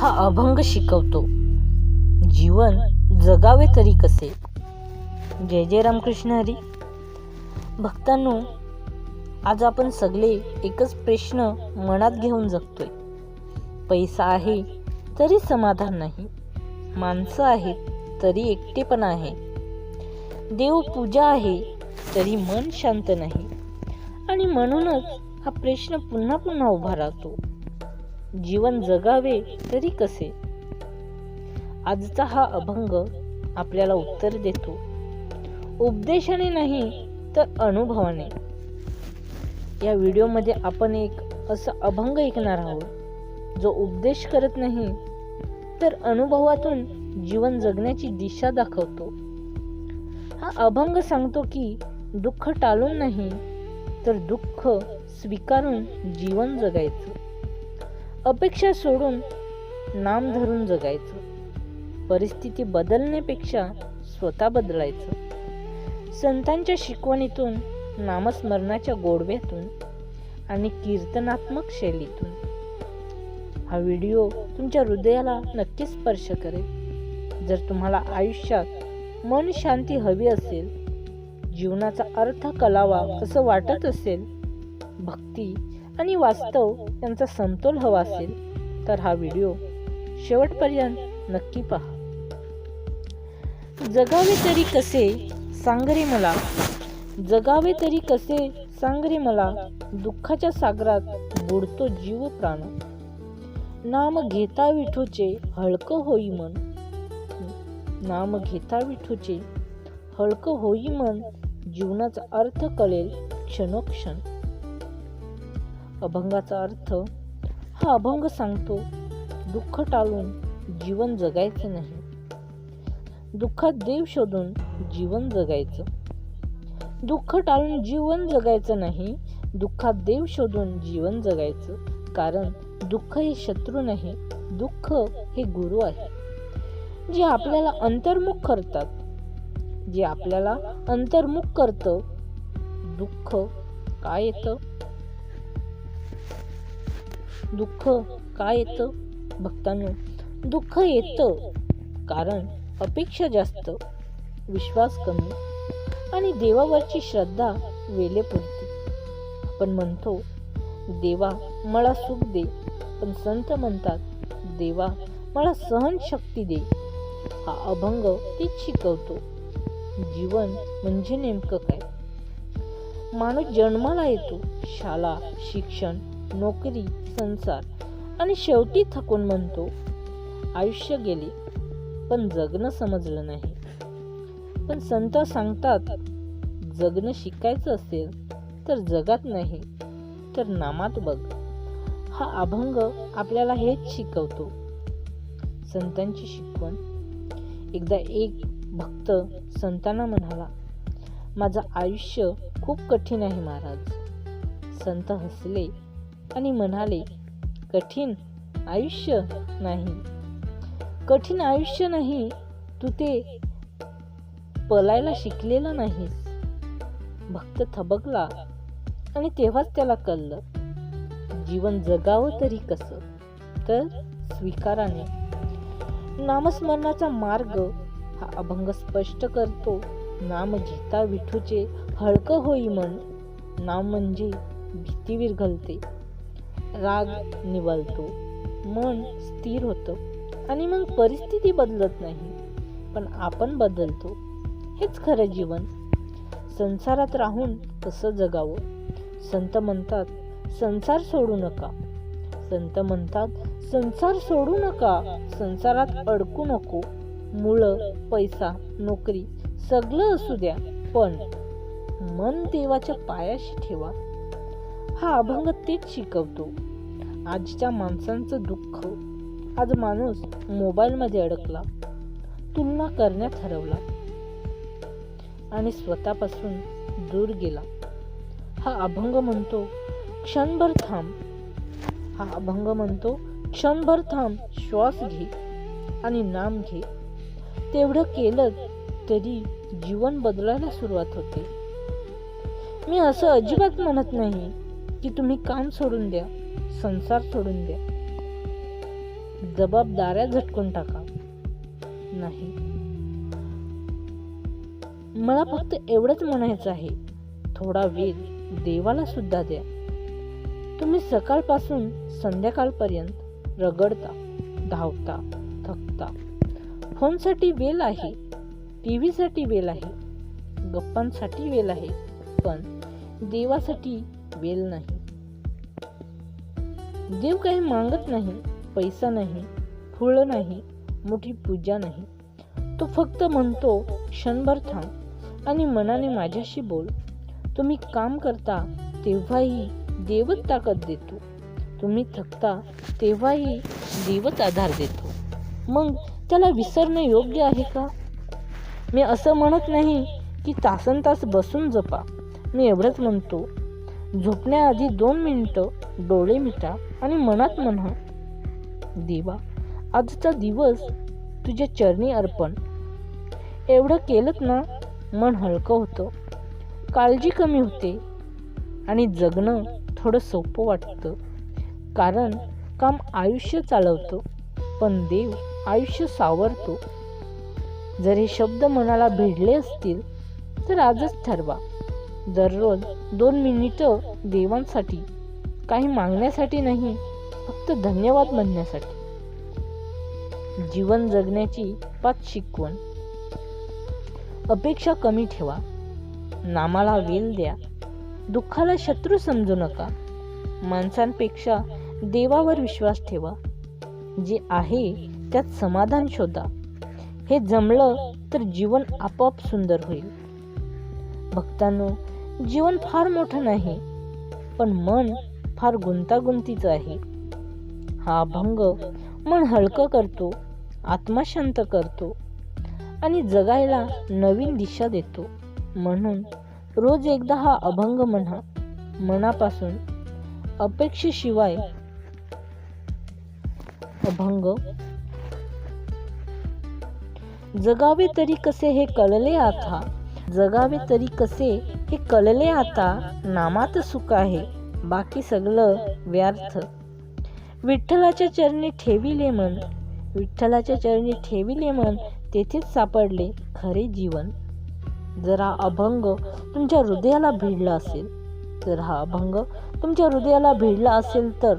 हा अभंग शिकवतो जीवन जगावे तरी कसे. जय जय रामकृष्ण हरी. भक्तांनो, आज आपण सगळे एकच प्रश्न मनात घेऊन जगतोय. पैसा आहे तरी समाधान नाही, माणसं आहेत तरी एकटेपणा आहे, देव पूजा आहे तरी मन शांत नाही. आणि म्हणूनच हा प्रश्न पुन्हा पुन्हा उभा राहतो, जीवन जगावे तरी कसे. आजचा हा अभंग आपल्याला उत्तर देतो, उपदेशाने नाही तर अनुभवाने. या व्हिडिओमध्ये आपण एक असा अभंग ऐकणार आहोत जो उपदेश करत नाही तर अनुभवातून जीवन जगण्याची दिशा दाखवतो. हा अभंग सांगतो की दुःख टाळून नाही तर दुःख स्वीकारून जीवन जगायचं, अपेक्षा सोडून नाम धरून जगायचं, परिस्थिती बदलण्यापेक्षा स्वतः बदलायचं. संतांच्या शिकवणीतून, नामस्मरणाच्या गोडव्यातून आणि कीर्तनात्मक शैलीतून. हा व्हिडिओ तुमच्या हृदयाला नक्कीच स्पर्श करेल. जर तुम्हाला आयुष्यात मन शांती हवी असेल, जीवनाचा अर्थ कळावा असं वाटत असेल, भक्ती आणि वास्तव यांचा समतोल हवा असेल तर हा व्हिडिओ शेवटपर्यंत नक्की पहा. जगावे तरी कसे सांग रे मला, जगावे तरी कसे सांग रे मला, दुःखाच्या सागरात बुडतो जीव प्राण. नाम घेता विठूचे हलकं होई मन, नाम घेता विठूचे हलकं होई मन, जीवनाचा अर्थ कळेल क्षणोक्षण. अभंगाचा अर्थ. हा अभंग सांगतो, दुःख टाळून जीवन जगायचं नाही, दुःखात देव शोधून जीवन जगायचं. दुःख टाळून जीवन जगायचं नाही, दुःखात देव शोधून जीवन जगायचं. कारण दुःख हे शत्रू नाही, दुःख हे गुरु आहे, जे आपल्याला अंतर्मुख करतात, जे आपल्याला अंतर्मुख करतं. दुःख काय येतं? दुःख काय येतं भक्तांनो? दुःख येतं कारण अपेक्षा जास्त, विश्वास कमी आणि देवावरची श्रद्धा वेळेपुरती. आपण म्हणतो देवा मला सुख दे, पण संत म्हणतात देवा मला सहनशक्ती दे. हा अभंग तेच शिकवतो. जीवन म्हणजे नेमकं काय? माणूस जन्माला येतो, शाळा, शिक्षण, नोकरी, संसार आणि शेवटी थकून म्हणतो आयुष्य गेले, पण जगणं समजलं नाही. पण संत सांगतात जगणं शिकायचं असेल तर जगात नाही तर नामात बघ. हा अभंग आपल्याला हेच शिकवतो, संतांची शिकवण. एकदा एक भक्त संतांना म्हणाला, माझं आयुष्य खूप कठीण आहे महाराज. संत हसले आणि म्हणाले, कठीण आयुष्य नाही, कठीण आयुष्य नाही, तू ते पळायला शिकलेला नाहीस. भक्त थबकला आणि तेव्हाच त्याला कळलं, जीवन जगावं तरी कसं, तर स्वीकाराने. नामस्मरणाचा मार्ग हा अभंग स्पष्ट करतो. नाम घेता विठूचे हलकं होई मन. नाम म्हणजे भीती विरघळते, राग निवळतो, मन स्थिर होतं आणि मग परिस्थिती बदलत नाही पण आपण बदलतो. हेच खरं जीवन. संसारात राहून कसं जगावं? संत म्हणतात संसार सोडू नका, संत म्हणतात संसार सोडू नका, संसारात अडकू नको. मुलं, पैसा, नोकरी सगळं असू द्या, पण मन देवाच्या पायाशी ठेवा. हा अभंग तेच शिकवतो. आजच्या माणसांचं दुःख. आज माणूस मोबाईलमध्ये अडकला, तुलना करण्यात हरवला आणि स्वतःपासून दूर गेला. हा अभंग म्हणतो क्षणभर थांब. हा अभंग म्हणतो क्षणभर थांब, श्वास घे आणि नाम घे. तेवढं केलं तरी जीवन बदलायला सुरुवात होते. मी असं अजिबात म्हणत नाही की तुम्ही काम सोडून द्या, संसार सोडून द्या. जबाबदाऱ्या झटकून टाका. नाही, मला फक्त एवढंच म्हणायचं आहे, थोडा वेळ देवाला सुद्धा द्या. तुम्ही सकाळपासून संध्याकाळपर्यंत रगडता, धावता, थकता. फोनसाठी वेळ आहे, टीव्ही साठी वेळ आहे, गप्पांसाठी वेळ आहे, पण देवासाठी वेळ नाही. देव काही मागत नाही, पैसा नाही, फुलं नाही, मोठी पूजा नाही. तो फक्त म्हणतो, क्षणभर थांब आणि मनाने माझ्याशी बोल. तुम्ही काम करता तेव्हाही देवच ताकद देतो. तुम्ही थकता तेव्हाही देवच आधार देतो. मग त्याला विसरणे योग्य आहे का? मी असं म्हणत नाही की तासनतास बसून जपा. मी एवढंच म्हणतो, झोपण्याआधी 2 मिनिटं डोळे मिटा आणि मनात म्हणा, देवा, आजचा दिवस तुझ्या चरणी अर्पण. एवढं केलंत ना, मन हलकं होतं, काळजी कमी होते आणि जगणं थोडं सोपं वाटतं. कारण काम आयुष्य चालवतं, पण देव आयुष्य सावरतो. जर हे शब्द मनाला भिडले असतील तर आजच ठरवा, दररोज 2 मिनिटं देवांसाठी, काही मागण्यासाठी नाही, फक्त धन्यवाद म्हणण्यासाठी. जीवन जगण्याची 5 शिकवण. अपेक्षा कमी ठेवा, नामाला वेळ द्या, दुःखाला शत्रू समजू नका, माणसांपेक्षा देवावर विश्वास ठेवा, जे आहे त्यात समाधान शोधा. हे जमलं तर जीवन आपोआप सुंदर होईल. भक्तांनो, जीवन फार मोठं नाही, पण मन फार गुंतागुंतीचं आहे. हा अभंग मन हलकं करतो, आत्मा शांत करतो आणि जगायला नवीन दिशा देतो. म्हणून रोज एकदा हा अभंग म्हणा, मनापासून, अपेक्षेशिवाय. अभंग. जगावे तरी कसे हे कळले आता, जगावे तरी कसे हे कळले आता, नामात सुख आहे, बाकी सगळं व्यर्थ. विठ्ठलाच्या चरणी ठेविले मन, विठ्ठलाच्या चरणी ठेविले मन, तेथेच सापडले खरे जीवन. जर हा अभंग तुमच्या हृदयाला भिडला असेल, जर हा अभंग तुमच्या हृदयाला भिडला असेल तर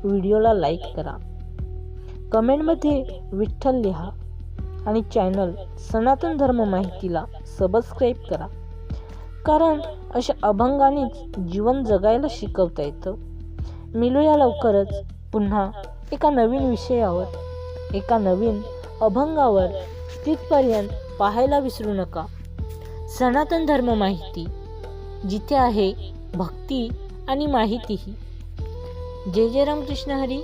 व्हिडिओला लाईक करा, कमेंटमध्ये विठ्ठल लिहा आणि चॅनल सनातन धर्म माहितीला सबस्क्राईब करा. कारण अशा अभंगानेच जीवन जगायला शिकवता येतं. मिळूया लवकरच पुन्हा एका नवीन विषयावर, एका नवीन अभंगावर. तिथपर्यंत पाहायला विसरू नका सनातन धर्म माहिती, जिथे आहे भक्ती आणि माहितीही. जय जय रामकृष्ण हरी.